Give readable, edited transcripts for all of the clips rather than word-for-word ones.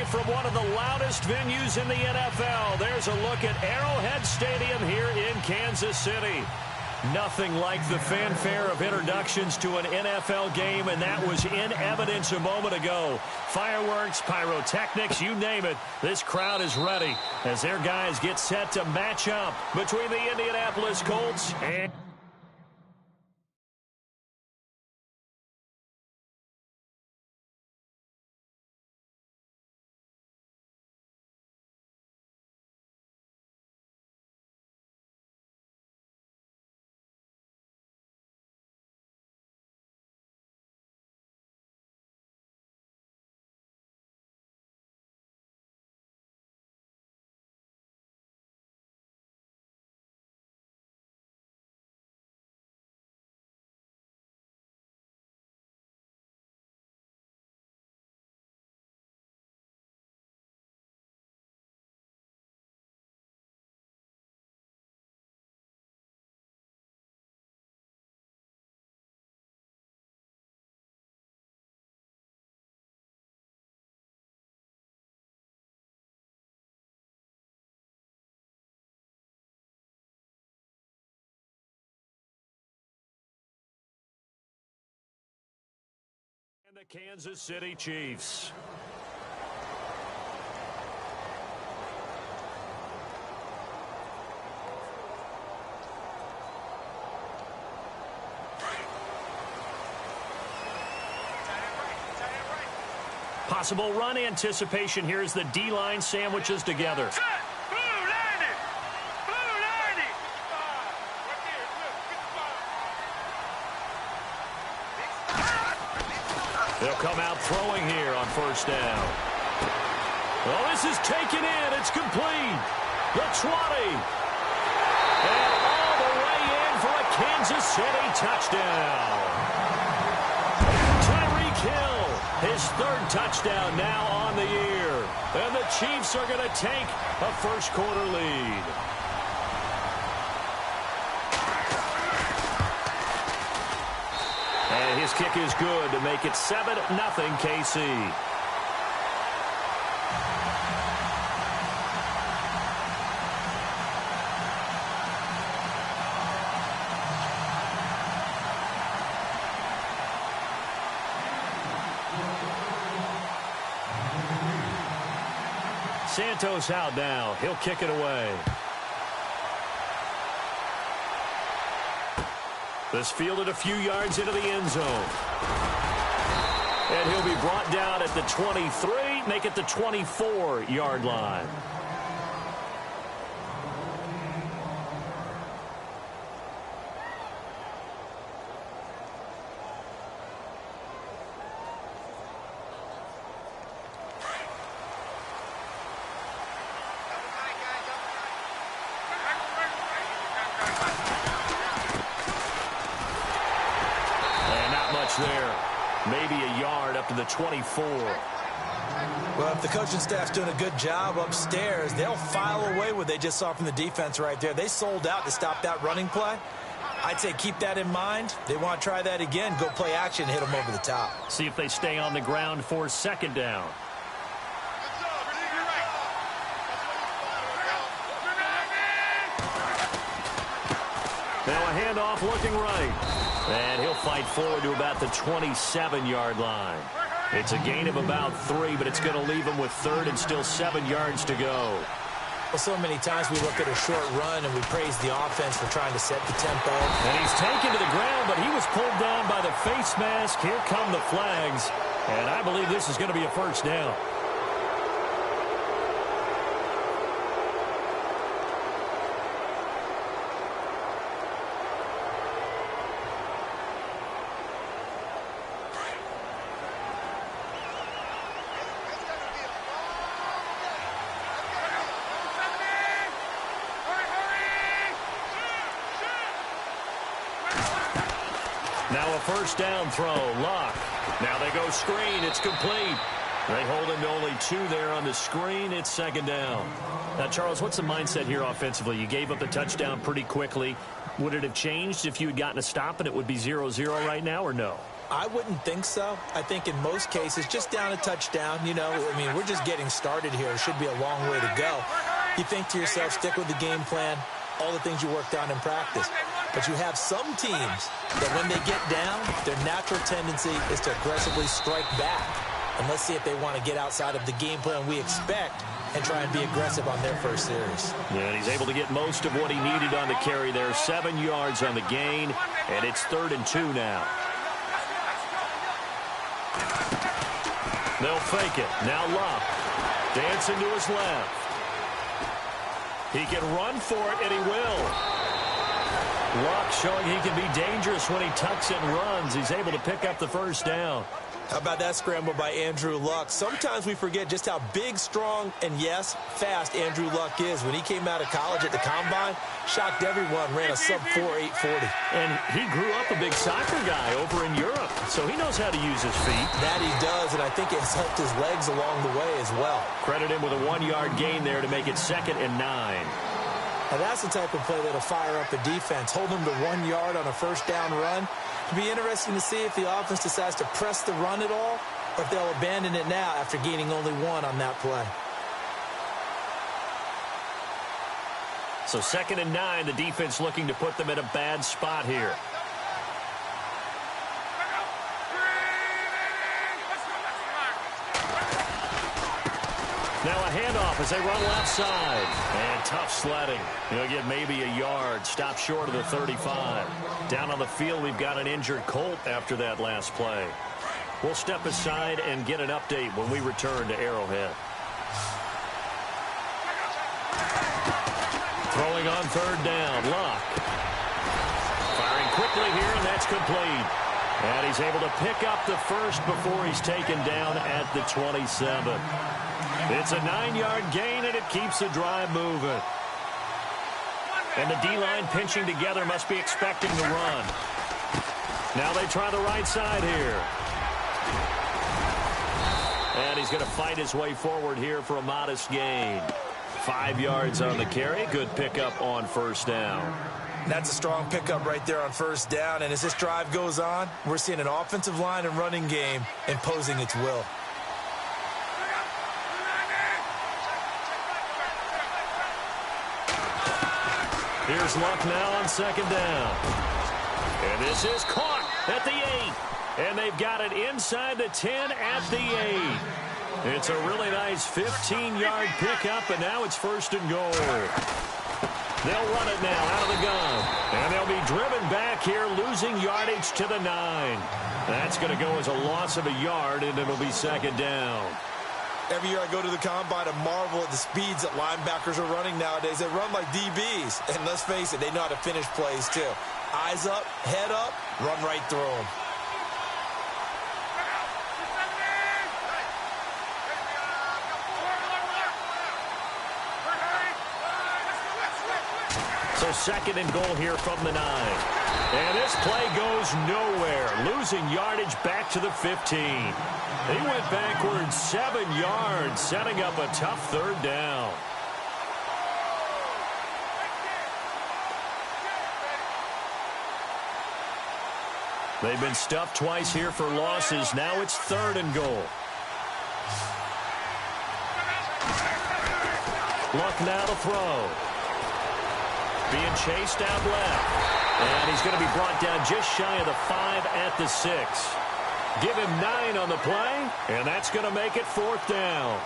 from one of the loudest venues in the NFL. There's a look at Arrowhead Stadium here in Kansas City. Nothing like the fanfare of introductions to an NFL game, and that was in evidence a moment ago. Fireworks, pyrotechnics, you name it. This crowd is ready as their guys get set to match up between the Indianapolis Colts and... the Kansas City Chiefs. Possible run anticipation here as the D-line sandwiches together. They'll come out throwing here on first down. Well, this is taken in. It's complete. The 20. And all the way in for a Kansas City touchdown. Tyreek Hill, his third touchdown now on the year. And the Chiefs are going to take a first-quarter lead. And his kick is good to make it 7-0 KC. Santos out now. He'll kick it away. This fielded a few yards into the end zone. And he'll be brought down at the 23, make it the 24-yard line. There, maybe a yard up to the 24. Well, if the coaching staff's doing a good job upstairs, they'll file away what they just saw from the defense right there. They sold out to stop that running play. I'd say keep that in mind. They want to try that again, go play action, hit them over the top. See if they stay on the ground for second down. Now a handoff looking right. And he'll fight forward to about the 27-yard line. It's a gain of about 3, but it's going to leave him with third and still 7 yards to go. Well, so many times we look at a short run and we praise the offense for trying to set the tempo. And he's taken to the ground, but he was pulled down by the face mask. Here come the flags. And I believe this is going to be a first down. Now a first down throw. Lock. Now they go screen. It's complete. They hold him to only 2 there on the screen. It's second down. Now, Charles, what's the mindset here offensively? You gave up the touchdown pretty quickly. Would it have changed if you had gotten a stop and it would be 0-0 right now, or no? I wouldn't think so. I think in most cases, just down a touchdown, you know, I mean, we're just getting started here. It should be a long way to go. You think to yourself, stick with the game plan, all the things you worked on in practice. But you have some teams that when they get down, their natural tendency is to aggressively strike back. And let's see if they want to get outside of the game plan we expect and try and be aggressive on their first series. Yeah, and he's able to get most of what he needed on the carry there. 7 yards on the gain, and it's 3rd and 2 now. They'll fake it. Now Luck. Dancing to his left. He can run for it, and he will. Luck showing he can be dangerous when he tucks and runs. He's able to pick up the first down. How about that scramble by Andrew Luck? Sometimes we forget just how big, strong, and, yes, fast Andrew Luck is. When he came out of college at the Combine, shocked everyone, ran a sub-4 840. And he grew up a big soccer guy over in Europe, so he knows how to use his feet. That he does, and I think it's helped his legs along the way as well. Credit him with a 1-yard gain there to make it 2nd and 9. Now that's the type of play that'll fire up a defense. Hold them to 1 yard on a first down run. It'll be interesting to see if the offense decides to press the run at all, or if they'll abandon it now after gaining only 1 on that play. So 2nd and 9, the defense looking to put them in a bad spot here. Now a handoff as they run left side. And tough sledding. He'll get maybe a yard. Stop short of the 35. Down on the field, we've got an injured Colt after that last play. We'll step aside and get an update when we return to Arrowhead. Throwing on 3rd down. Luck. Firing quickly here, and that's complete. And he's able to pick up the first before he's taken down at the 27. It's a 9-yard gain, and it keeps the drive moving. And the D-line pinching together must be expecting the run. Now they try the right side here. And he's going to fight his way forward here for a modest gain. 5 yards on the carry. Good pickup on first down. That's a strong pickup right there on first down. And as this drive goes on, we're seeing an offensive line and running game imposing its will. Here's Luck now on 2nd down. And this is caught at the 8. And they've got it inside the 10 at the 8. It's a really nice 15-yard pickup, and now it's 1st and goal. They'll run it now out of the gun. And they'll be driven back here, losing yardage to the 9. That's going to go as a loss of a yard, and it'll be 2nd down. Every year I go to the Combine and marvel at the speeds that linebackers are running nowadays. They run like DBs. And let's face it, they know how to finish plays too. Eyes up, head up, run right through them. So 2nd and goal here from the 9. And this play goes nowhere. Losing yardage back to the 15. He went backwards 7 yards, setting up a tough 3rd down. They've been stuffed twice here for losses. Now it's 3rd and goal. Luck now to throw. Being chased out left. And he's going to be brought down just shy of the 5 at the 6. Give him 9 on the play, and that's going to make it 4th down.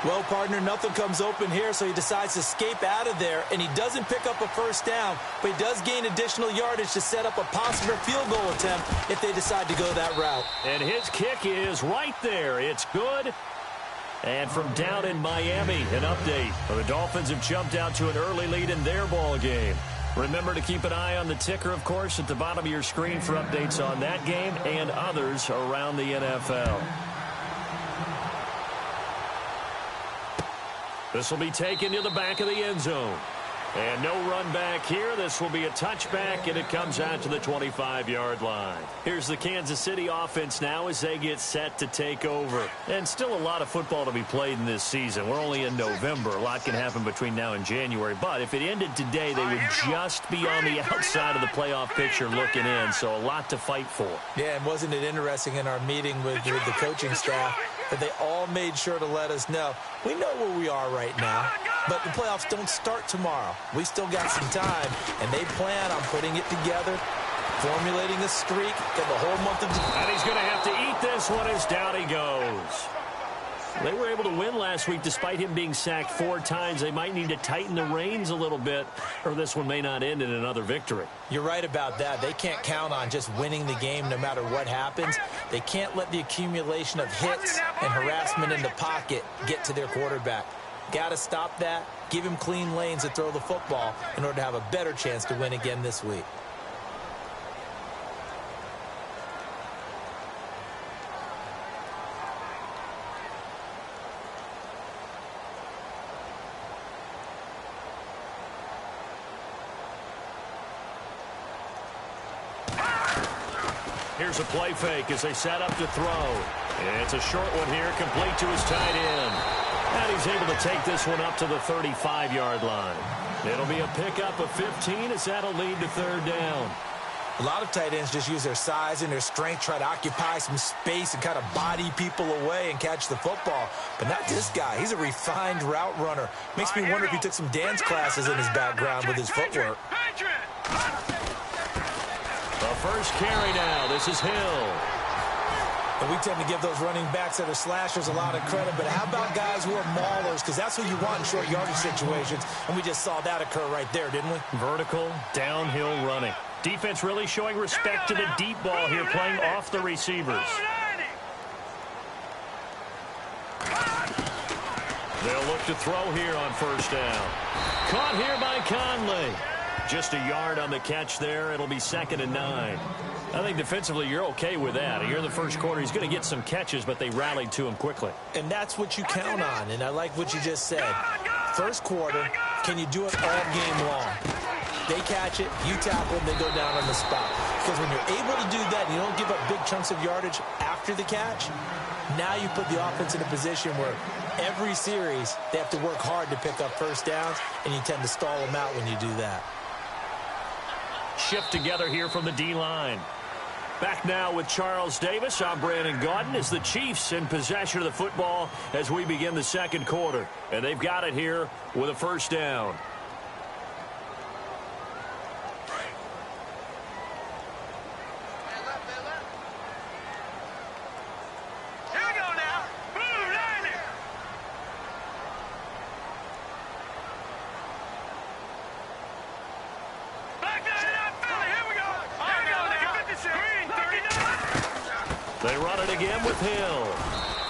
Well, partner, nothing comes open here, so he decides to escape out of there, and he doesn't pick up a first down, but he does gain additional yardage to set up a possible field goal attempt if they decide to go that route. And his kick is right there. It's good. And from down in Miami, an update. The Dolphins have jumped out to an early lead in their ball game. Remember to keep an eye on the ticker, of course, at the bottom of your screen for updates on that game and others around the NFL. This will be taken to the back of the end zone. And no run back here. This will be a touchback, and it comes out to the 25-yard line. Here's the Kansas City offense now as they get set to take over. And still a lot of football to be played in this season. We're only in November. A lot can happen between now and January. But if it ended today, they would just be on the outside of the playoff picture looking in. So a lot to fight for. Yeah, and wasn't it interesting in our meeting with the coaching staff that they all made sure to let us know, we know where we are right now, but the playoffs don't start tomorrow. We still got some time, and they plan on putting it together, formulating a streak, get the whole month of... And he's going to have to eat this one as down he goes. They were able to win last week despite him being sacked 4 times. They might need to tighten the reins a little bit, or this one may not end in another victory. You're right about that. They can't count on just winning the game no matter what happens. They can't let the accumulation of hits and harassment in the pocket get to their quarterback. Got to stop that, give him clean lanes to throw the football in order to have a better chance to win again this week. Here's a play fake as they set up to throw. It's a short one here, complete to his tight end. And he's able to take this one up to the 35-yard line. It'll be a pickup of 15 as that'll lead to third down. A lot of tight ends just use their size and their strength, try to occupy some space and kind of body people away and catch the football. But not this guy. He's a refined route runner. Makes me wonder if he took some dance classes in his background with his footwork. The first carry now. This is Hill. And we tend to give those running backs that are slashers a lot of credit, but how about guys who are maulers? Because that's who you want in short yardage situations, and we just saw that occur right there, didn't we? Vertical, downhill running. Defense really showing respect to the deep ball here, playing off the receivers. They'll look to throw here on first down. Caught here by Conley. Just a yard on the catch there. It'll be 2nd and 9. I think defensively you're okay with that. Here in the first quarter, he's going to get some catches, but they rallied to him quickly. And that's what you count on, and I like what you just said. First quarter, can you do it all game long? They catch it, you tackle them, they go down on the spot. Because when you're able to do that and you don't give up big chunks of yardage after the catch, now you put the offense in a position where every series they have to work hard to pick up first downs, and you tend to stall them out when you do that. Shift together here from the D-line. Back now with Charles Davis. I'm Brandon Gaudin as the Chiefs in possession of the football as we begin the second quarter. And they've got it here with a first down. They run it again with Hill.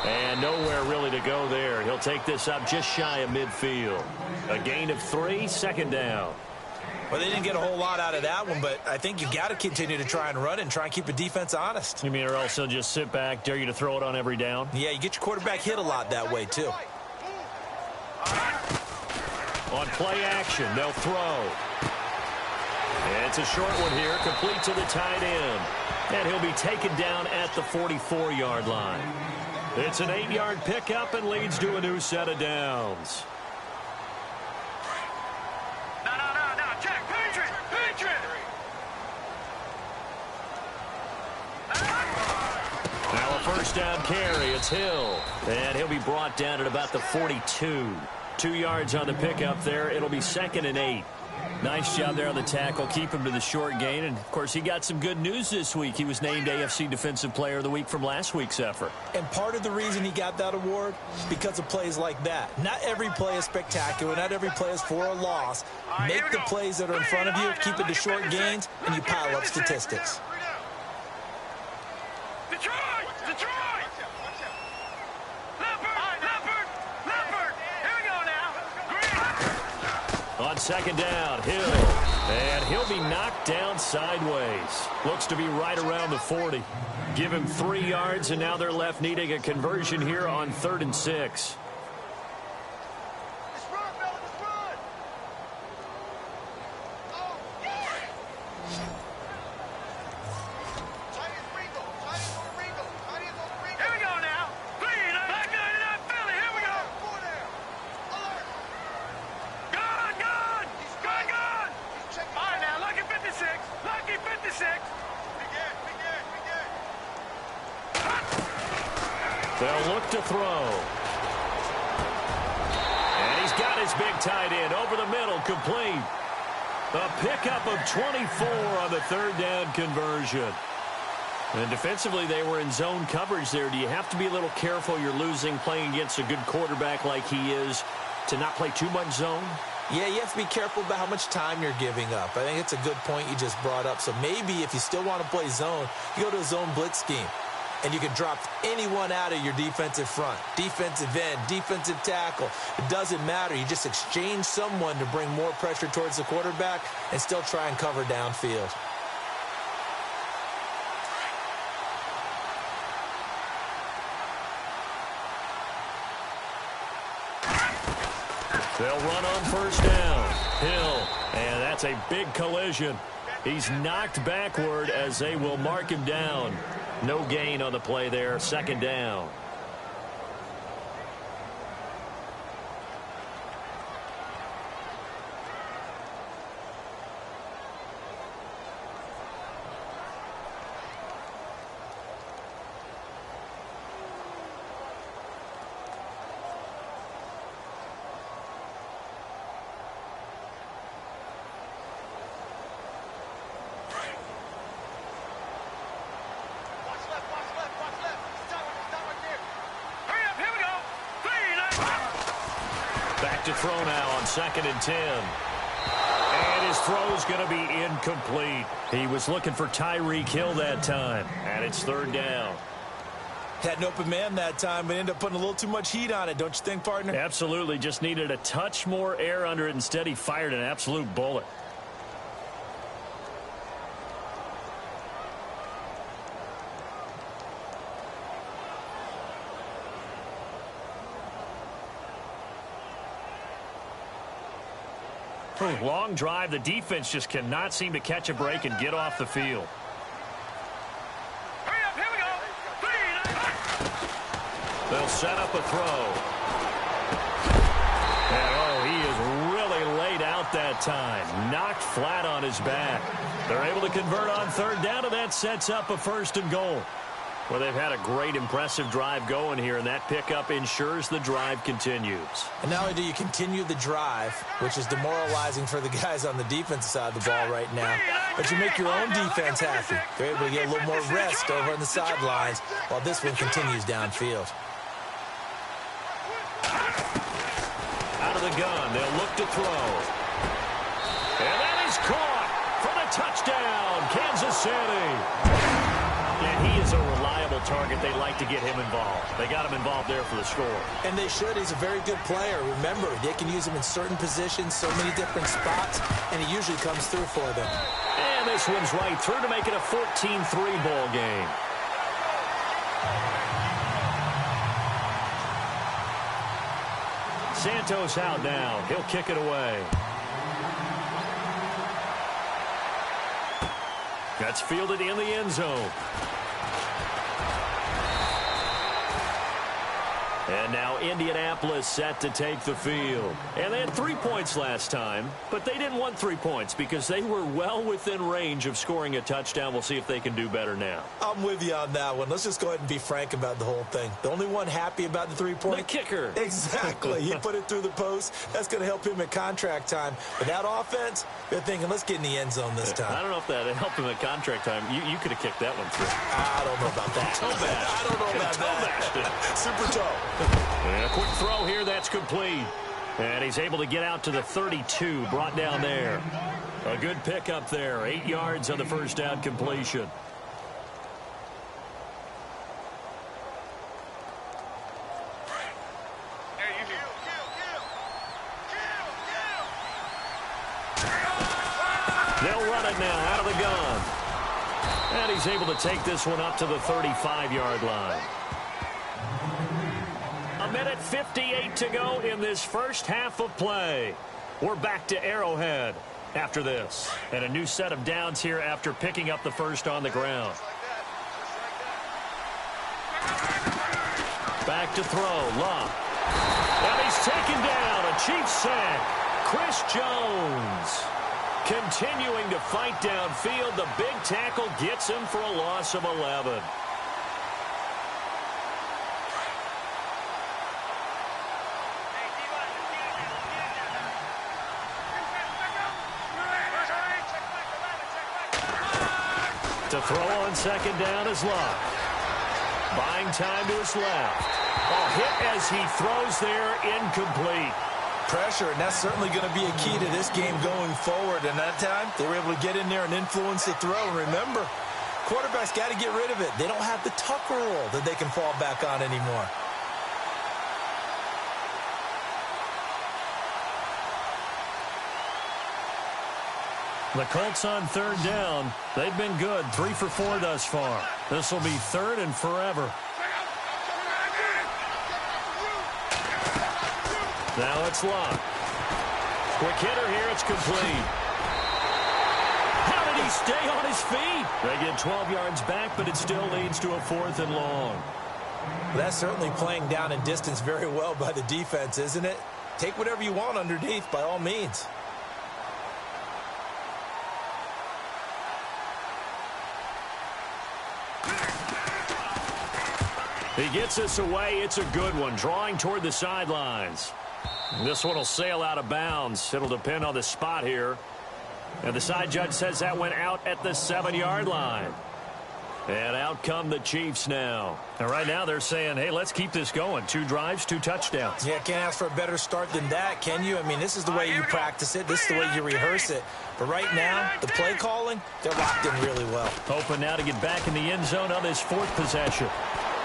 And nowhere really to go there. He'll take this up just shy of midfield. A gain of 3, 2nd down. Well, they didn't get a whole lot out of that one, but I think you got to continue to try and run and try and keep the defense honest. You mean or else they'll just sit back, dare you to throw it on every down? Yeah, you get your quarterback hit a lot that way, too. On play action, they'll throw. It's a short one here, complete to the tight end. And he'll be taken down at the 44-yard line. It's an 8-yard pickup and leads to a new set of downs. No, check, Patriot. Now a first down carry, it's Hill. And he'll be brought down at about the 42. 2 yards on the pickup there. It'll be 2nd and 8. Nice job there on the tackle. Keep him to the short gain. And, of course, he got some good news this week. He was named AFC Defensive Player of the Week from last week's effort. And part of the reason he got that award is because of plays like that. Not every play is spectacular. Not every play is for a loss. Make the plays that are in front of you, keep it to short gains, and you pile up statistics. Detroit! On 2nd down, Hill. And he'll be knocked down sideways. Looks to be right around the 40. Give him 3 yards, and now they're left needing a conversion here on 3rd and 6. They'll look to throw. And he's got his big tight end over the middle, complete. A pickup of 24 on the third down conversion. And defensively, they were in zone coverage there. Do you have to be a little careful you're losing playing against a good quarterback like he is to not play too much zone? Yeah, you have to be careful about how much time you're giving up. I think it's a good point you just brought up. So maybe if you still want to play zone, you go to a zone blitz scheme. And you can drop anyone out of your defensive front. Defensive end, defensive tackle. It doesn't matter. You just exchange someone to bring more pressure towards the quarterback and still try and cover downfield. They'll run on first down. Hill, and that's a big collision. He's knocked backward as they will mark him down. No gain on the play there. Second down. To throw now on 2nd and 10. And his throw's going to be incomplete. He was looking for Tyreek Hill that time. And it's 3rd down. Had an open man that time, but ended up putting a little too much heat on it, don't you think, partner? Absolutely. Just needed a touch more air under it. Instead, he fired an absolute bullet. Long drive. The defense just cannot seem to catch a break and get off the field. Hurry up, here we go. They'll set up a throw. And, oh, he is really laid out that time. Knocked flat on his back. They're able to convert on 3rd down, and that sets up a 1st and goal. Well, they've had a great, impressive drive going here, and that pickup ensures the drive continues. And not only do you continue the drive, which is demoralizing for the guys on the defensive side of the ball right now, but you make your own defense happy. They're able to get a little more rest over on the sidelines while this one continues downfield. Out of the gun, they'll look to throw. And that is caught for the touchdown, Kansas City. And he is a reliable target. They like to get him involved. They got him involved there for the score. And they should. He's a very good player. Remember, they can use him in certain positions, so many different spots, and he usually comes through for them. And this one's right through to make it a 14-3 ball game. Santos out now. He'll kick it away. That's fielded in the end zone. And now Indianapolis set to take the field. And they had 3 points last time, but they didn't want 3 points because they were well within range of scoring a touchdown. We'll see if they can do better now. I'm with you on that one. Let's just go ahead and be frank about the whole thing. The only one happy about the 3-point? The kicker. Exactly. He put it through the post. That's going to help him at contract time. But that offense, they're thinking, let's get in the end zone this time. I don't know if that helped him at contract time. You could have kicked that one through. I don't know about that. I don't know about that. Super toe. And a quick throw here, that's complete. And he's able to get out to the 32, brought down there. A good pickup there, 8 yards on the first down completion. They'll run it now out of the gun. And he's able to take this one up to the 35-yard line. 1:58 to go in this first half of play. We're back to Arrowhead after this. And a new set of downs here after picking up the first on the ground. Back to throw, Love. And he's taken down, a Chiefs sack. Chris Jones continuing to fight downfield. The big tackle gets him for a loss of 11. To throw on second down is Love. Buying time to his left. Oh, hit as he throws there, incomplete. Pressure, and that's certainly going to be a key to this game going forward. And that time, they were able to get in there and influence the throw. And remember, quarterbacks got to get rid of it. They don't have the Tucker rule that they can fall back on anymore. The Colts on third down. They've been good, 3 for 4 thus far. This will be third and forever. Now it's Love. Quick hitter here. It's complete. How did he stay on his feet? They get 12 yards back, but it still leads to a 4th and long. Well, that's certainly playing down and distance very well by the defense, isn't it? Take whatever you want underneath, by all means. He gets us away. It's a good one. Drawing toward the sidelines. This one will sail out of bounds. It'll depend on the spot here. And the side judge says that went out at the 7-yard line. And out come the Chiefs now. And right now they're saying, hey, let's keep this going. 2 drives, 2 touchdowns. Yeah, can't ask for a better start than that, can you? I mean, this is the way you practice it. This is the way you rehearse it. But right now, the play calling, they're locked in really well. Hoping now to get back in the end zone on this 4th possession.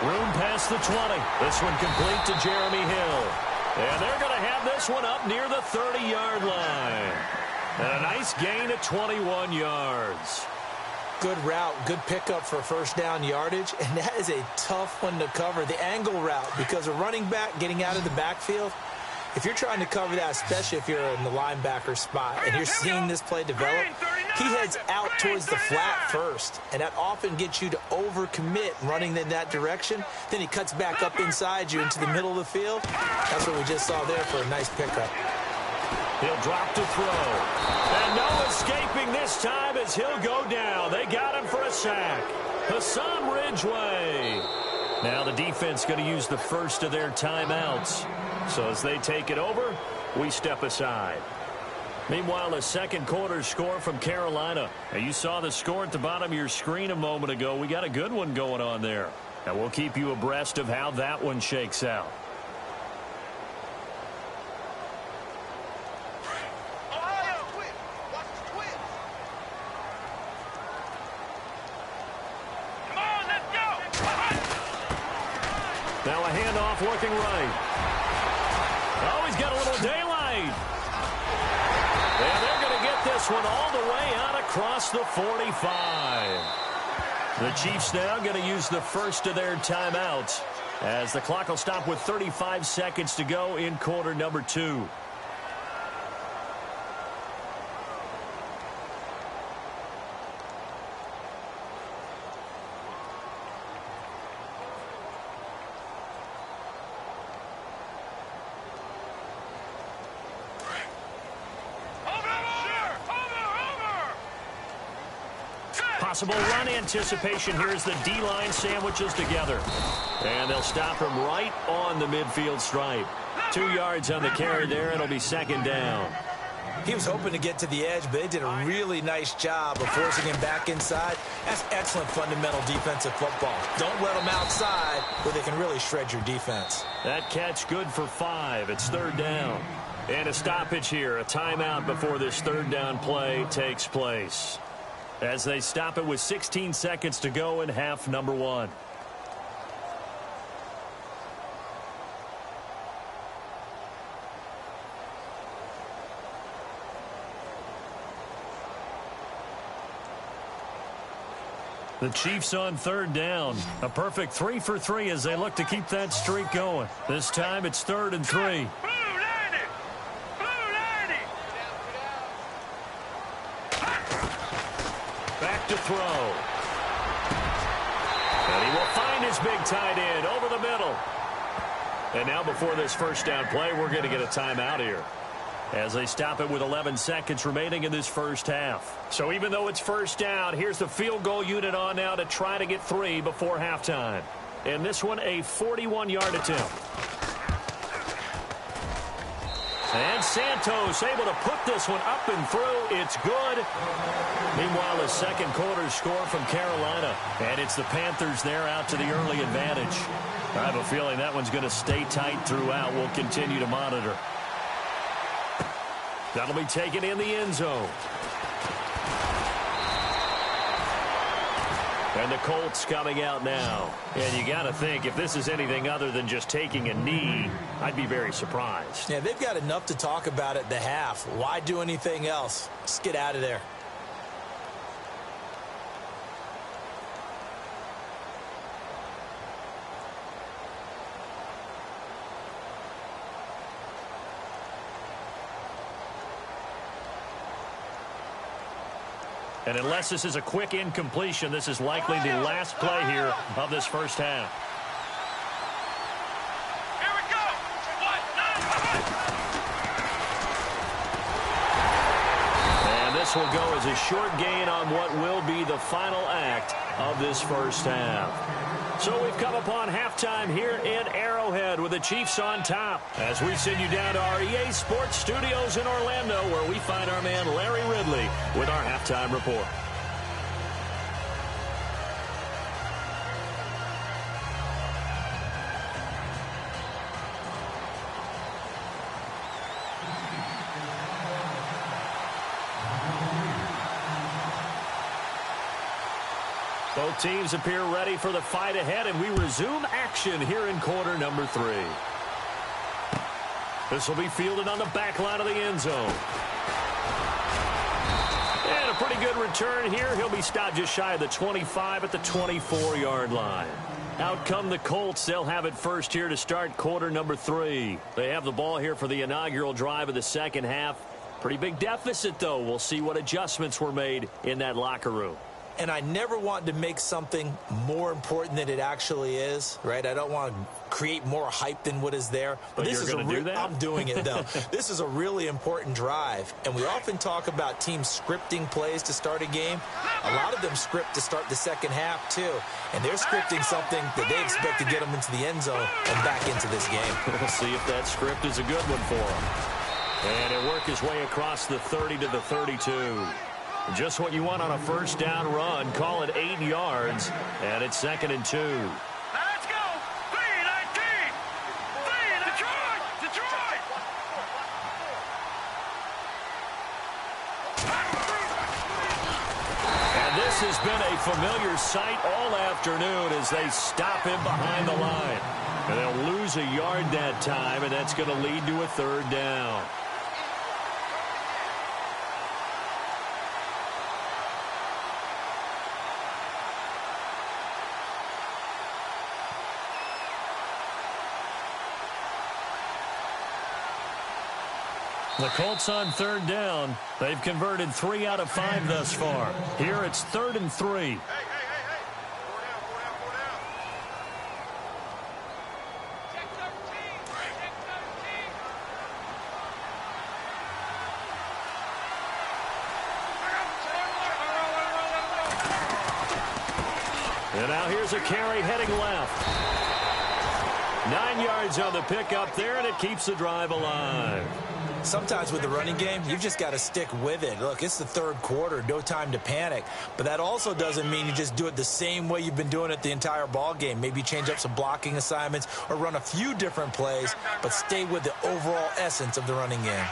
Room past the 20. This one complete to Jeremy Hill. And they're going to have this one up near the 30-yard line. And a nice gain of 21 yards. Good route, good pickup for first down yardage, and that is a tough one to cover, the angle route, because a running back getting out of the backfield, if you're trying to cover that, especially if you're in the linebacker spot and you're seeing this play develop, he heads out towards the flat first, and that often gets you to overcommit running in that direction. Then he cuts back up inside you into the middle of the field. That's what we just saw there for a nice pickup. He'll drop to throw. And no escaping this time as he'll go down. They got him for a sack. Hassan Ridgeway. Now the defense going to use the first of their timeouts. So as they take it over, we step aside. Meanwhile, a second quarter score from Carolina. Now, you saw the score at the bottom of your screen a moment ago. We got a good one going on there. And we'll keep you abreast of how that one shakes out. Now a handoff looking right. Oh, he's got a little daylight. And they're going to get this one all the way out across the 45. The Chiefs now going to use the first of their timeouts as the clock will stop with 35 seconds to go in quarter number 2. Possible run anticipation here as the D-line sandwiches together. And they'll stop him right on the midfield stripe. 2 yards on the carry there. It'll be second down. He was hoping to get to the edge, but they did a really nice job of forcing him back inside. That's excellent fundamental defensive football. Don't let them outside where they can really shred your defense. That catch good for 5. It's third down. And a stoppage here, a timeout before this third down play takes place. As they stop it with 16 seconds to go in half number 1. The Chiefs on third down. A perfect 3 for 3 as they look to keep that streak going. This time it's 3rd and 3. Back to throw. And he will find his big tight end over the middle. And now before this first down play, we're going to get a timeout here as they stop it with 11 seconds remaining in this first half. So even though it's first down, here's the field goal unit on now to try to get 3 before halftime. And this one, a 41-yard attempt. And Santos able to put this one up and through. It's good. Meanwhile, the second quarter score from Carolina. And it's the Panthers there out to the early advantage. I have a feeling that one's going to stay tight throughout. We'll continue to monitor. That'll be taken in the end zone. And the Colts coming out now. And you got to think, if this is anything other than just taking a knee, I'd be very surprised. Yeah, they've got enough to talk about at the half. Why do anything else? Just get out of there. And unless this is a quick incompletion, this is likely the last play here of this first half. Here we go. And this will go as a short gain on what will be the final act of this first half. So we've come upon halftime here in Arrowhead with the Chiefs on top. As we send you down to our EA Sports Studios in Orlando, where we find our man Larry Ridley with our halftime report. Both teams appear ready for the fight ahead, and we resume action here in quarter number 3. This will be fielded on the back line of the end zone. And a pretty good return here. He'll be stopped just shy of the 25 at the 24-yard line. Out come the Colts. They'll have it first here to start quarter number 3. They have the ball here for the inaugural drive of the second half. Pretty big deficit, though. We'll see what adjustments were made in that locker room. And I never want to make something more important than it actually is, right? I don't want to create more hype than what is there. But this is do that? I'm doing it, though. This is a really important drive. And we often talk about teams scripting plays to start a game. A lot of them script to start the second half, too. And they're scripting something that they expect to get them into the end zone and back into this game. We'll see if that script is a good one for them. And it worked his way across the 30 to the 32. Just what you want on a first down run. Call it 8 yards, and it's 2nd and 2. Let's go. 3-19. Detroit. Detroit. And this has been a familiar sight all afternoon as they stop him behind the line. And they'll lose a yard that time, and that's going to lead to a 3rd down. The Colts on 3rd down. They've converted 3 out of 5 thus far. Here it's 3rd and 3. Hey. 4 down. Check 13. And now here's a carry heading left. 9 yards on the pickup there, and it keeps the drive alive. Sometimes with the running game, you've just got to stick with it. Look, it's the 3rd quarter, no time to panic. But that also doesn't mean you just do it the same way you've been doing it the entire ball game. Maybe change up some blocking assignments or run a few different plays, but stay with the overall essence of the running game.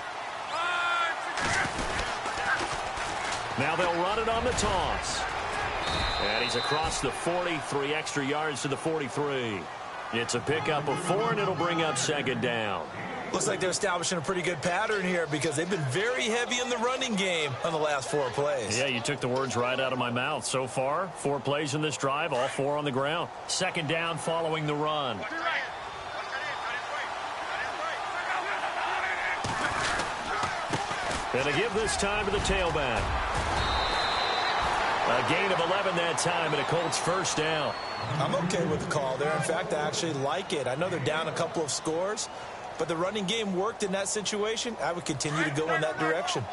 Now they'll run it on the toss. And he's across the 40, 3 extra yards to the 43. It's a pickup of 4, and it'll bring up 2nd down. Looks like they're establishing a pretty good pattern here because they've been very heavy in the running game on the last 4 plays. Yeah, you took the words right out of my mouth. So far, 4 plays in this drive, all 4 on the ground. 2nd down following the run. And a give this time to the tailback. A gain of 11 that time and a Colts 1st down. I'm okay with the call there. In fact, I actually like it. I know they're down a couple of scores, but the running game worked in that situation. I would continue to go in that direction.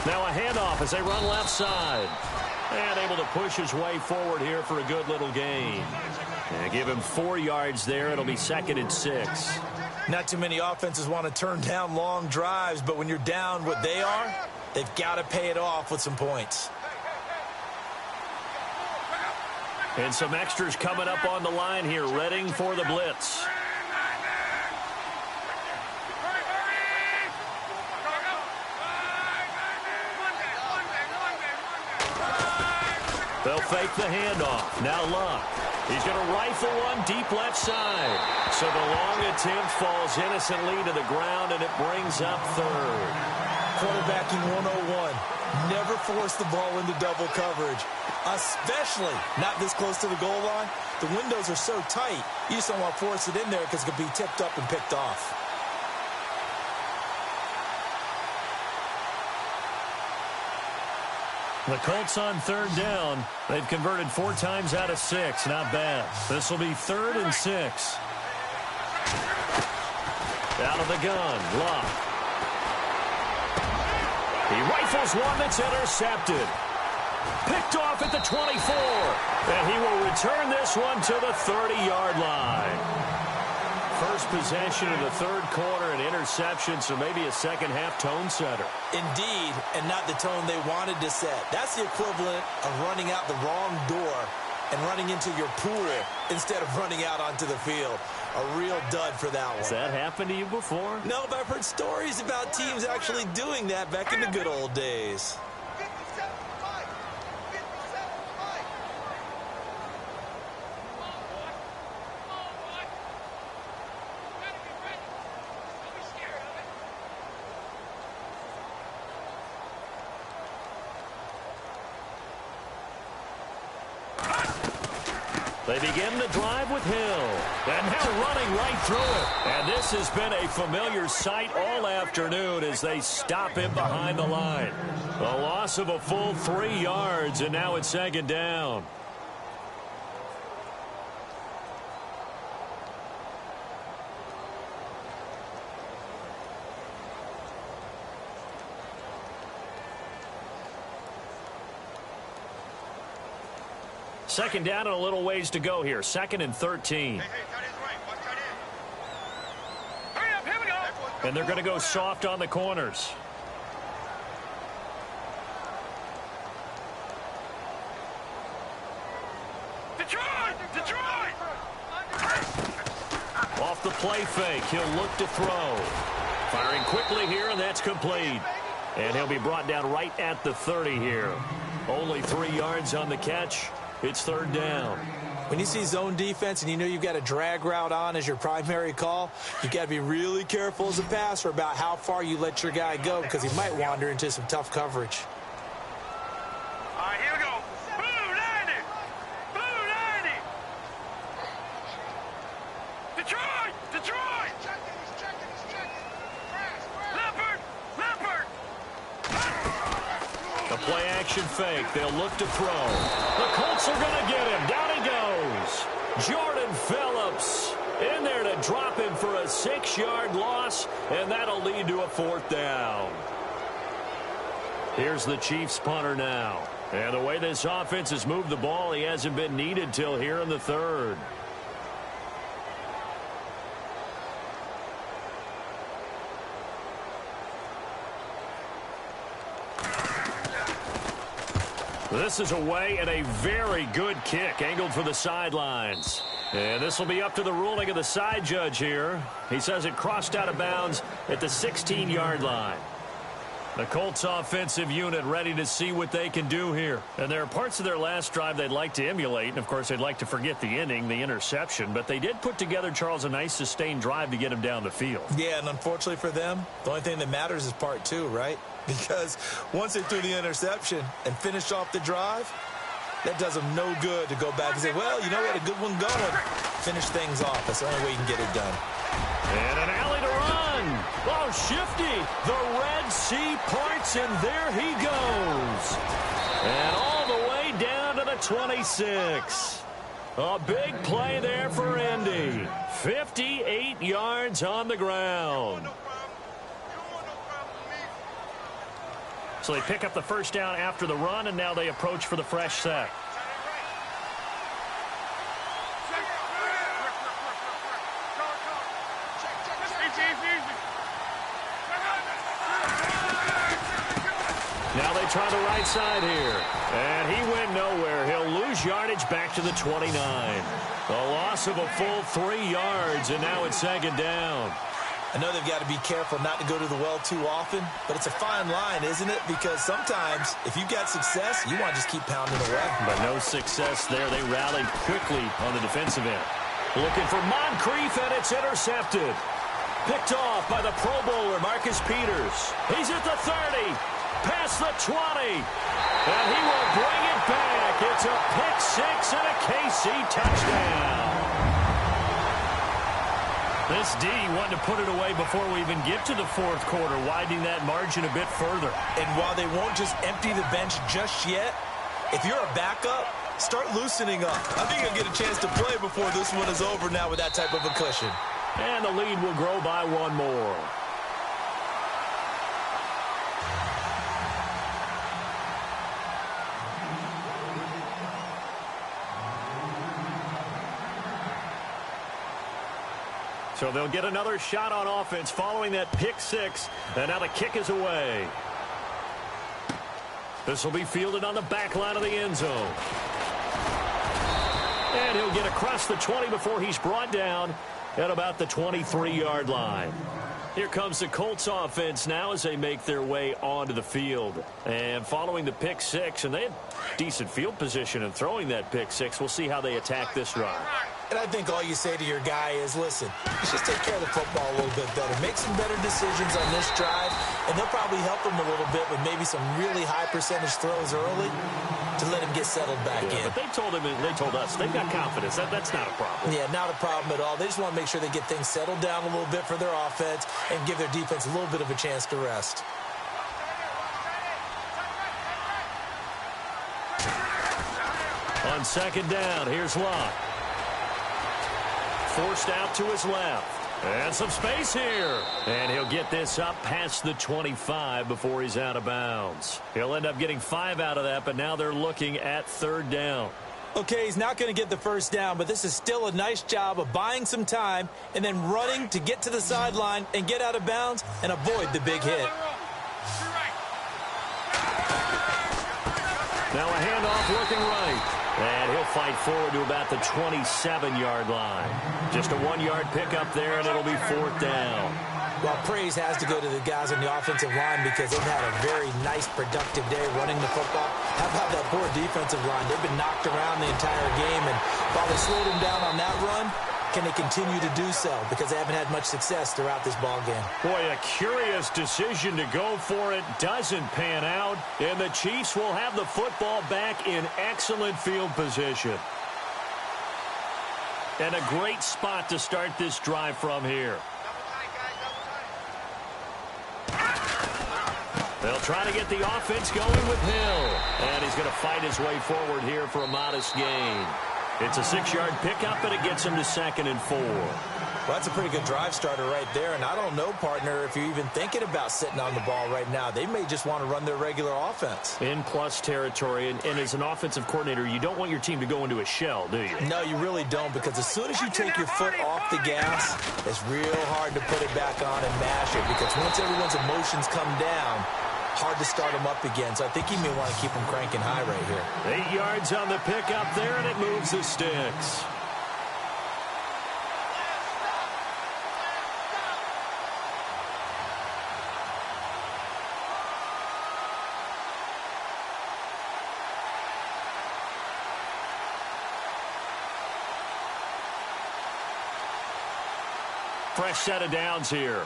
Now a handoff as they run left side. And able to push his way forward here for a good little gain. And give him 4 yards there. It'll be 2nd and 6. Not too many offenses want to turn down long drives, but when you're down what they are, they've got to pay it off with some points. And some extras coming up on the line here, readying for the blitz. They'll fake the handoff. Now Luck. He's going to rifle one deep left side. So the long attempt falls innocently to the ground, and it brings up 3rd. Quarterbacking 101. Never force the ball into double coverage, especially not this close to the goal line. The windows are so tight, you just don't want to force it in there because it could be tipped up and picked off. The Colts on 3rd down. They've converted 4 times out of 6. Not bad. This will be 3rd and 6. Out of the gun. Luck. He rifles one that's intercepted. Picked off at the 24. And he will return this one to the 30-yard line. First possession of the 3rd quarter, an interception, so maybe a second-half tone setter. Indeed, and not the tone they wanted to set. That's the equivalent of running out the wrong door and running into your pool instead of running out onto the field. A real dud for that one. Has that happened to you before? No, but I've heard stories about teams actually doing that back in the good old days. They begin the drive with Hill. And now running right through it. And this has been a familiar sight all afternoon as they stop him behind the line. A loss of a full 3 yards, and now it's 2nd down. Second down and a little ways to go here. 2nd and 13. And they're going to go soft on the corners. Detroit! Off the play fake, he'll look to throw. Firing quickly here, and that's complete. And he'll be brought down right at the 30 here. Only 3 yards on the catch. It's 3rd down. When you see zone defense and you know you've got a drag route on as your primary call, you've got to be really careful as a passer about how far you let your guy go because he might wander into some tough coverage. All right, here we go. Boo, 90! Boo, 90! Detroit! Detroit! He's checking. Leopard! The play action fake. They'll look to throw. The Colts are going to get him. Down he goes. Jordan Phillips in there to drop him for a 6-yard loss, and that'll lead to a 4th down. Here's the Chiefs punter now. And the way this offense has moved the ball, he hasn't been needed till here in the 3rd. This is away and a very good kick angled for the sidelines. And this will be up to the ruling of the side judge here. He says it crossed out of bounds at the 16-yard line. The Colts offensive unit ready to see what they can do here. And there are parts of their last drive they'd like to emulate. And, of course, they'd like to forget the inning, the interception. But they did put together, Charles, a nice sustained drive to get him down the field. Yeah, and unfortunately for them, the only thing that matters is part 2, right? Because once they threw the interception and finished off the drive, that does them no good to go back and say, well, you know what, a good one going. Finish things off. That's the only way you can get it done. And an alley to run. Oh, shifty. The Red Sea parts, and there he goes. And all the way down to the 26. A big play there for Indy. 58 yards on the ground. So they pick up the first down after the run, and now they approach for the fresh set. Now they try the right side here. And he went nowhere. He'll lose yardage back to the 29. A loss of a full 3 yards, and now it's second down. I know they've got to be careful not to go to the well too often, but it's a fine line, isn't it? Because sometimes, if you've got success, you want to just keep pounding away. But no success there. They rallied quickly on the defensive end. Looking for Moncrief, and it's intercepted. Picked off by the Pro Bowler, Marcus Peters. He's at the 30, past the 20, and he will bring it back. It's a pick six and a KC touchdown. This D wanted to put it away before we even get to the fourth quarter, widening that margin a bit further. And while they won't just empty the bench just yet, if you're a backup, start loosening up. I think you'll get a chance to play before this one is over now with that type of a cushion. And the lead will grow by one more. So they'll get another shot on offense following that pick six. And now the kick is away. This will be fielded on the back line of the end zone. And he'll get across the 20 before he's brought down at about the 23-yard line. Here comes the Colts offense now as they make their way onto the field. And following the pick six, and they had decent field position in throwing that pick six. We'll see how they attack this drive. And I think all you say to your guy is, listen, let's just take care of the football a little bit better. Make some better decisions on this drive, and they'll probably help him a little bit with maybe some really high percentage throws early to let him get settled back in. But they told him, and they told us, they've got confidence. That's not a problem. Yeah, not a problem at all. They just want to make sure they get things settled down a little bit for their offense and give their defense a little bit of a chance to rest. On second down, here's Locke. Forced out to his left. And some space here. And he'll get this up past the 25 before he's out of bounds. He'll end up getting 5 out of that, but now they're looking at third down. Okay, he's not going to get the first down, but this is still a nice job of buying some time and then running to get to the sideline and get out of bounds and avoid the big hit. Now a handoff looking right. And he'll fight forward to about the 27-yard line. Just a 1-yard pickup there, and it'll be fourth down. Well, praise has to go to the guys on the offensive line because they've had a very nice, productive day running the football. How about that poor defensive line? They've been knocked around the entire game, and while they slowed them down on that run, can they continue to do so? Because they haven't had much success throughout this ball game. Boy, a curious decision to go for it. Doesn't pan out. And the Chiefs will have the football back in excellent field position. And a great spot to start this drive from here. They'll try to get the offense going with Hill. And he's going to fight his way forward here for a modest gain. It's a 6-yard pickup, and it gets him to 2nd and 4. Well, that's a pretty good drive starter right there. And I don't know, partner, if you're even thinking about sitting on the ball right now. They may just want to run their regular offense. In plus territory. And as an offensive coordinator, you don't want your team to go into a shell, do you? No, you really don't, because as soon as you take your foot off the gas, it's real hard to put it back on and mash it. Because once everyone's emotions come down, hard to start them up again. So I think you may want to keep them cranking high right here. 8 yards on the pickup there, and it moves the sticks. Fresh set of downs here.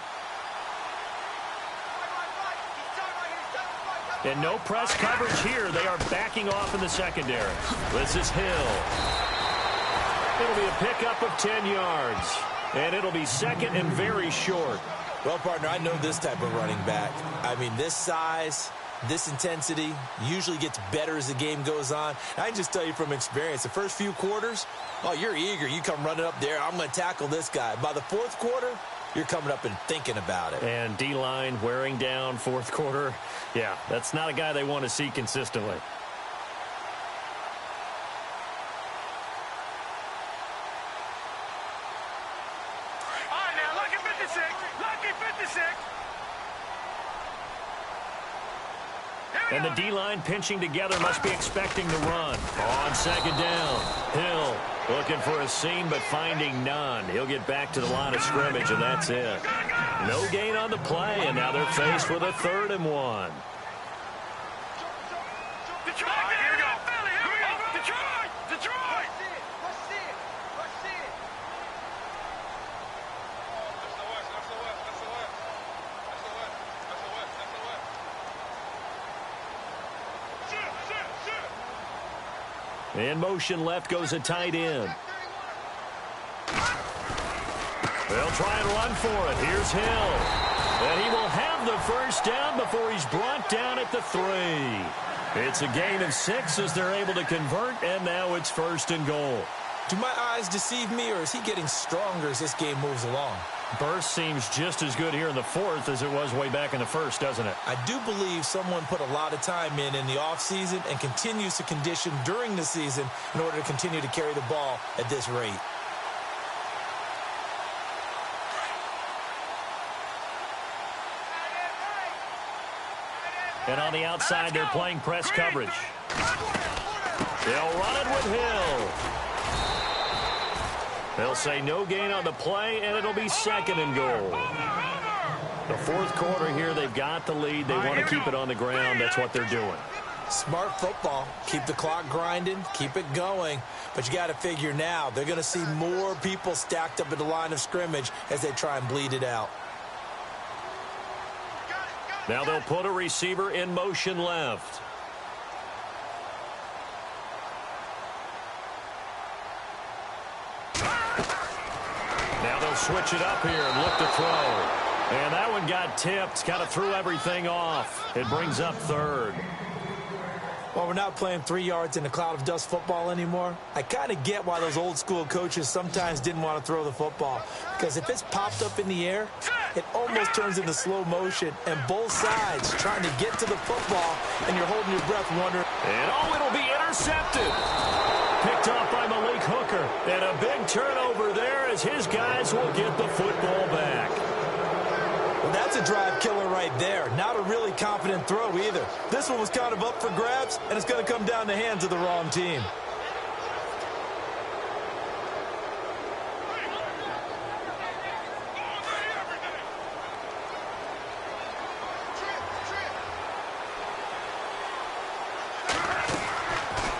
And no press coverage here. They are backing off in the secondary. This is Hill. It'll be a pickup of 10 yards. And it'll be 2nd and very short. Well, partner, I know this type of running back. I mean, this size, this intensity usually gets better as the game goes on. I can just tell you from experience, the first few quarters, oh, you're eager. You come running up there, I'm going to tackle this guy. By the fourth quarter, you're coming up and thinking about it. And D-line wearing down fourth quarter. Yeah, that's not a guy they want to see consistently. And the D-line pinching together must be expecting to run. On second down, Hill looking for a seam but finding none. He'll get back to the line of scrimmage, and that's it. No gain on the play, and now they're faced with a 3rd and 1. In motion left goes a tight end. They'll try and run for it. Here's Hill. And he will have the first down before he's brought down at the 3. It's a gain of 6 as they're able to convert, and now it's 1st and goal. Do my eyes deceive me, or is he getting stronger as this game moves along? Burst seems just as good here in the 4th as it was way back in the 1st, doesn't it? I do believe someone put a lot of time in the offseason and continues to condition during the season in order to continue to carry the ball at this rate. And on the outside, they're playing press coverage. They'll run it with Hill. They'll say no gain on the play, and it'll be 2nd and goal. The 4th quarter here, they've got the lead. They want to keep it on the ground. That's what they're doing. Smart football. Keep the clock grinding. Keep it going. But you got to figure now, they're going to see more people stacked up at the line of scrimmage as they try and bleed it out. Now they'll put a receiver in motion left. Now they'll switch it up here and look to throw. And that one got tipped. Kind of threw everything off. It brings up 3rd. Well, we're not playing 3 yards in a cloud of dust football anymore. I kind of get why those old school coaches sometimes didn't want to throw the football. Because if it's popped up in the air, it almost turns into slow motion. And both sides trying to get to the football, and you're holding your breath wondering. And it'll be intercepted. Picked off by Malik Hooker. And a big turnover there as his guys will get the football back. Well, that's a drive killer right there. Not a really confident throw either. This one was kind of up for grabs, and it's going to come down the hands of the wrong team.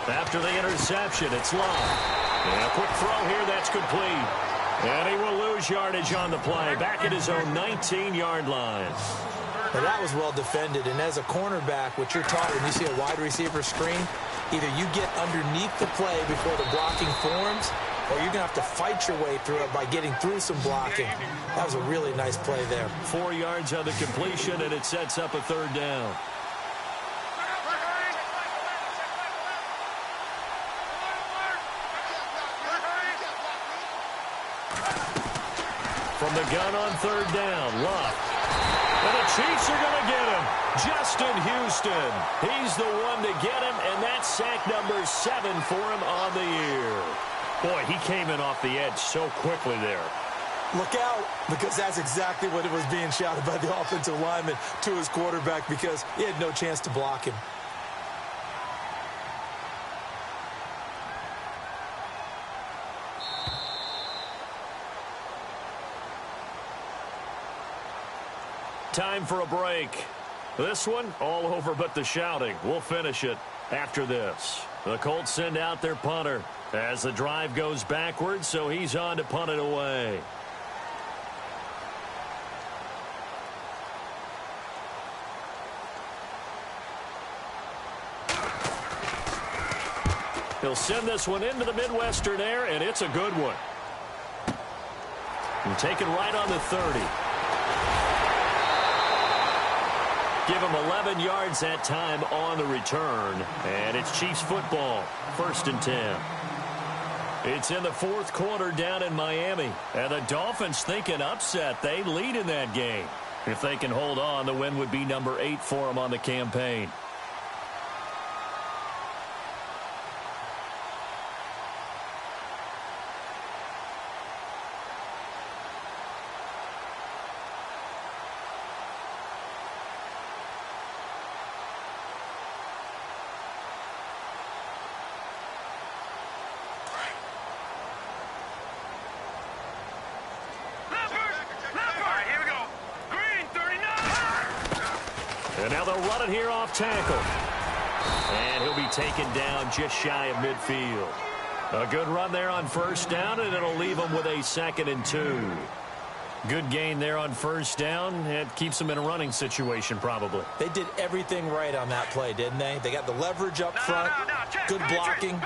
After the interception, it's Love. And a quick throw here, that's complete. And he will lose yardage on the play, back at his own 19-yard line. Well, that was well defended, and as a cornerback, what you're taught when you see a wide receiver screen, either you get underneath the play before the blocking forms, or you're going to have to fight your way through it by getting through some blocking. That was a really nice play there. 4 yards on the completion, and it sets up a 3rd down. From the gun on 3rd down, Luck. And the Chiefs are going to get him. Justin Houston. He's the one to get him, and that's sack number 7 for him on the year. Boy, he came in off the edge so quickly there. Look out, because that's exactly what it was being shouted by the offensive lineman to his quarterback, because he had no chance to block him. Time for a break. This one, all over but the shouting. We'll finish it after this. The Colts send out their punter as the drive goes backwards, so he's on to punt it away. He'll send this one into the Midwestern air, and it's a good one. And taken right on the 30. Give him 11 yards that time on the return. And it's Chiefs football, 1st and 10. It's in the fourth quarter down in Miami. And the Dolphins think an upset. They lead in that game. If they can hold on, the win would be number 8 for them on the campaign. And now they'll run it here off tackle. And he'll be taken down just shy of midfield. A good run there on first down, and it'll leave him with a 2nd and 2. Good gain there on first down. It keeps them in a running situation, probably. They did everything right on that play, didn't they? They got the leverage up front, good blocking,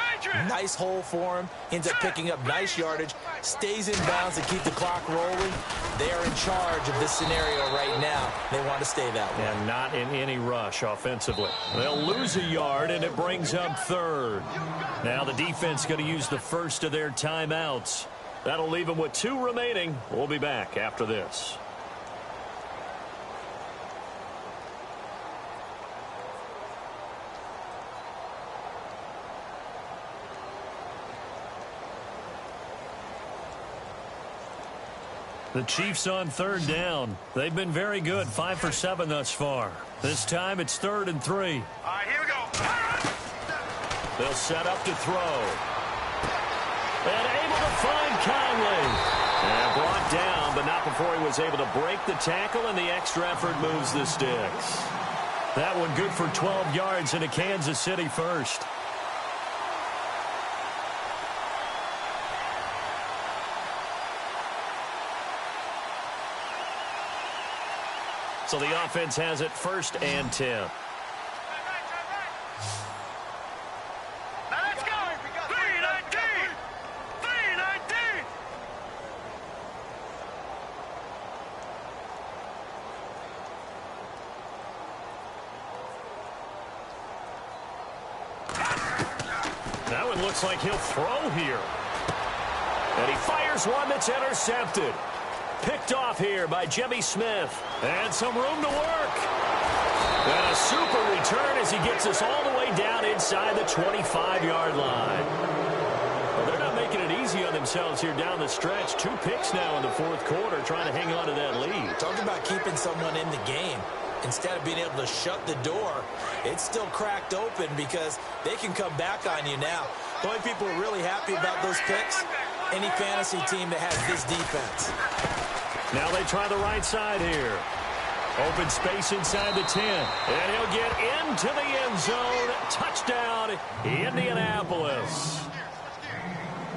nice hole for him, ends up picking up nice yardage, stays in bounds to keep the clock rolling. They are in charge of this scenario right now. They want to stay that way. And not in any rush offensively. They'll lose a yard, and it brings up 3rd. Now the defense going to use the first of their timeouts. That'll leave them with 2 remaining. We'll be back after this. The Chiefs on 3rd down. They've been very good, 5 for 7 thus far. This time it's 3rd and 3. All right, here we go. They'll set up to throw. And able to find Conley. And brought down, but not before he was able to break the tackle, and the extra effort moves the sticks. That one good for 12 yards into Kansas City first. So the offense has it 1st and 10. That one looks like he'll throw here. And he fires one that's intercepted. Picked off here by Jimmy Smith. And some room to work. And a super return as he gets us all the way down inside the 25-yard line. Well, they're not making it easy on themselves here down the stretch. 2 picks now in the fourth quarter trying to hang on to that lead. Talk about keeping someone in the game. Instead of being able to shut the door, it's still cracked open because they can come back on you now. The only people who are really happy about those picks, any fantasy team that has this defense. Now they try the right side here. Open space inside the 10. And he'll get into the end zone. Touchdown, Indianapolis.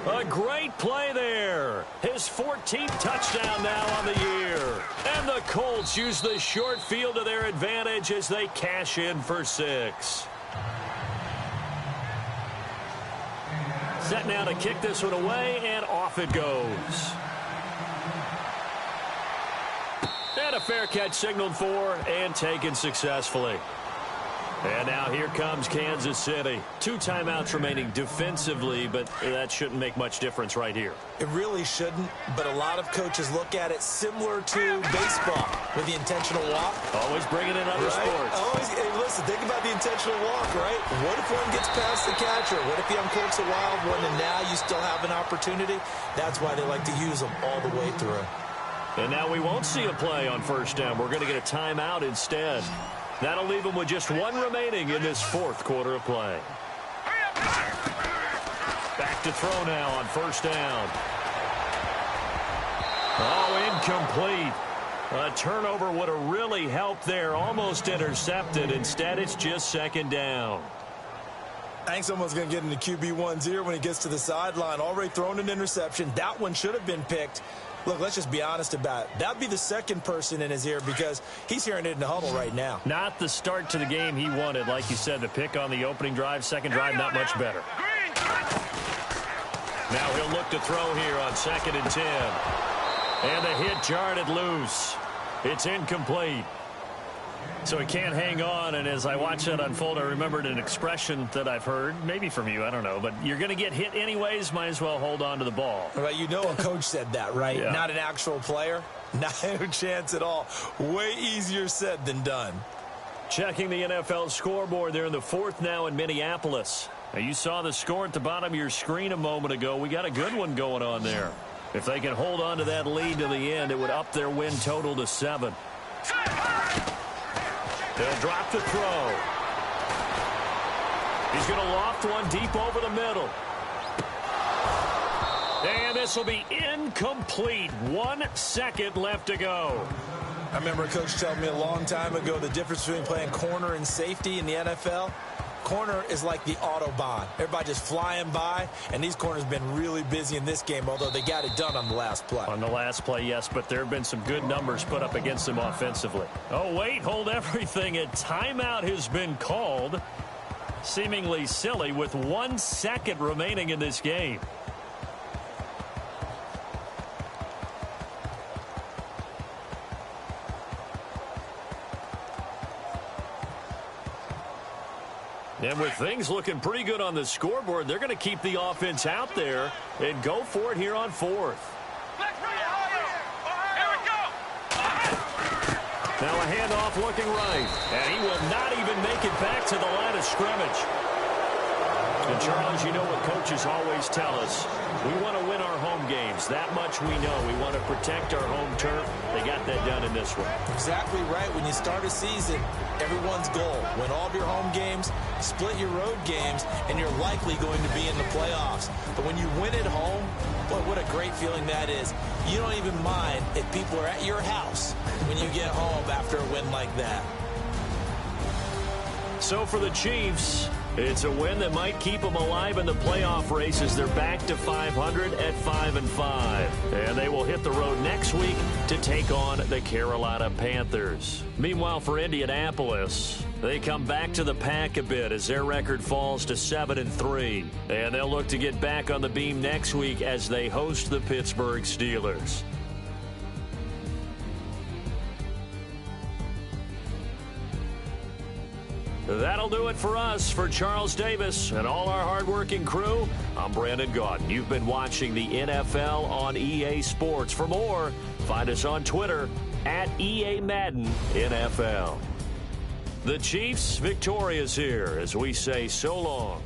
A great play there. His 14th touchdown now on the year. And the Colts use the short field to their advantage as they cash in for 6. Set now to kick this one away, and off it goes. And a fair catch signaled for and taken successfully. And now here comes Kansas City. 2 timeouts remaining defensively, but that shouldn't make much difference right here. It really shouldn't, but a lot of coaches look at it similar to baseball with the intentional walk. Always bringing in other sports. Always, hey, listen, think about the intentional walk, right? What if one gets past the catcher? What if he uncorks a wild one and now you still have an opportunity? That's why they like to use them all the way through. And now we won't see a play on first down. We're going to get a timeout instead. That'll leave them with just 1 remaining in this fourth quarter of play. Back to throw now on first down. Oh, incomplete. A turnover would have really helped there. Almost intercepted. Instead, it's just 2nd down. I think someone's going to get into QB1-0 when he gets to the sideline. Already thrown an interception. That one should have been picked. Look, let's just be honest about it. That would be the second person in his ear because he's hearing it in the huddle right now. Not the start to the game he wanted. Like you said, the pick on the opening drive, second drive, not much better. Now he'll look to throw here on 2nd and 10. And the hit jarred it loose. It's incomplete. So he can't hang on, and as I watch that unfold, I remembered an expression that I've heard, maybe from you, I don't know, but you're going to get hit anyways, might as well hold on to the ball. Well, you know a coach said that, right? Yeah. Not an actual player. Not a chance at all. Way easier said than done. Checking the NFL scoreboard there in the fourth now in Minneapolis. Now, you saw the score at the bottom of your screen a moment ago. We got a good one going on there. If they can hold on to that lead to the end, it would up their win total to 7. They'll drop the throw. He's going to loft one deep over the middle. And this will be incomplete. 1 second left to go. I remember a coach telling me a long time ago the difference between playing corner and safety in the NFL. Corner is like the Autobahn. Everybody just flying by, and these corners have been really busy in this game, although they got it done on the last play. On the last play, yes, but there have been some good numbers put up against them offensively. Oh, wait, hold everything. A timeout has been called. Seemingly silly with 1 second remaining in this game. And with things looking pretty good on the scoreboard, they're going to keep the offense out there and go for it here on 4th. Now a handoff looking right. And he will not even make it back to the line of scrimmage. And Charles, you know what coaches always tell us. We want to win our home games. That much we know. We want to protect our home turf. They got that done in this one. Exactly right. When you start a season, everyone's goal: win all of your home games, split your road games, and you're likely going to be in the playoffs. But when you win at home, boy, what a great feeling that is. You don't even mind if people are at your house when you get home after a win like that. So for the Chiefs, it's a win that might keep them alive in the playoff race as they're back to 500 at 5-5. And they will hit the road next week to take on the Carolina Panthers. Meanwhile, for Indianapolis, they come back to the pack a bit as their record falls to 7-3. And they'll look to get back on the beam next week as they host the Pittsburgh Steelers. That'll do it for us. For Charles Davis and all our hardworking crew, I'm Brandon Gaudin. You've been watching the NFL on EA Sports. For more, find us on Twitter at EA Madden NFL. The Chiefs victorious here as we say so long.